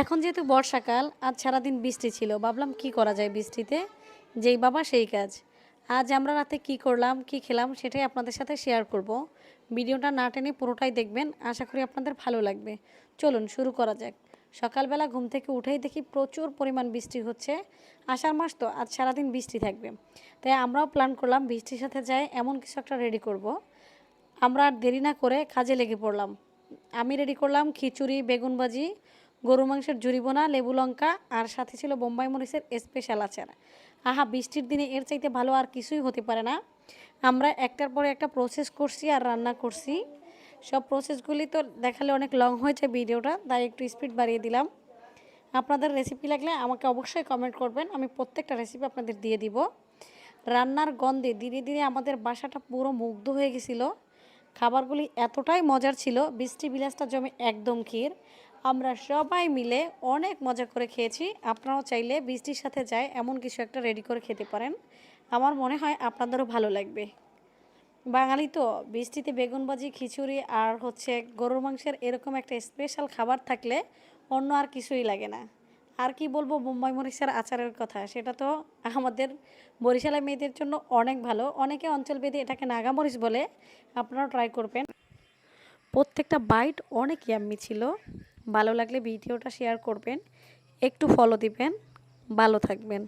এখন যেহেতু বর্ষাকাল, আজ সারাদিন বৃষ্টি ছিল, ভাবলাম কি করা যায় বৃষ্টিতে। যেই বাবা সেই কাজ। আজ আমরা রাতে কি করলাম, কি খেলাম সেটাই আপনাদের সাথে শেয়ার করব। ভিডিওটা না টেনে পুরোটাই দেখবেন, আশা করি আপনাদের ভালো লাগবে। চলুন শুরু করা যাক। সকালবেলা ঘুম থেকে উঠেই দেখি প্রচুর পরিমাণ বৃষ্টি হচ্ছে। আষাঢ় মাস তো, আজ সারাদিন বৃষ্টি থাকবে। তাই আমরাও প্ল্যান করলাম বৃষ্টির সাথে যায় এমন কিছু একটা রেডি করব। আমরা আর দেরি না করে কাজে লেগে পড়লাম। আমি রেডি করলাম খিচুড়ি, বেগুন ভাজি, গরু মাংসের ঝুরিবোনা, লেবু লঙ্কা, আর সাথে ছিল বোম্বাই মরিচের স্পেশাল আচার। আহা, বৃষ্টির দিনে এর চাইতে ভালো আর কিছুই হতে পারে না। আমরা একটার পরে একটা প্রসেস করছি আর রান্না করছি। সব প্রসেসগুলি তো দেখালে অনেক লং হয়ে যায় ভিডিওটা, তাই একটু স্পিড বাড়িয়ে দিলাম। আপনাদের রেসিপি লাগলে আমাকে অবশ্যই কমেন্ট করবেন, আমি প্রত্যেকটা রেসিপি আপনাদের দিয়ে দিব। রান্নার গন্ধে ধীরে ধীরে আমাদের বাসাটা পুরো মুগ্ধ হয়ে গেছিলো। খাবারগুলি এতটাই মজার ছিল, বৃষ্টি বিলাসটা জমে একদম ক্ষীর। আমরা সবাই মিলে অনেক মজা করে খেয়েছি। আপনারাও চাইলে বৃষ্টির সাথে যায় এমন কিছু একটা রেডি করে খেতে পারেন, আমার মনে হয় আপনাদেরও ভালো লাগবে। বাঙালি তো, বৃষ্টিতে বেগুন ভাজি, খিচুড়ি আর হচ্ছে গরুর মাংসের এরকম একটা স্পেশাল খাবার থাকলে অন্য আর কিছুই লাগে না। আর কি বলবো বোম্বাই মরিচের আচারের কথা, সেটা তো আমাদের বরিশালের মেয়েদের জন্য অনেক ভালো। অনেকে অঞ্চলভেদে এটাকে নাগামরিচ বলে, আপনারাও ট্রাই করবেন। প্রত্যেকটা বাইট অনেক ইয়াম্মি ছিল। ভালো লাগলে ভিডিওটা শেয়ার করবেন, একটু ফলো দিবেন। ভালো থাকবেন।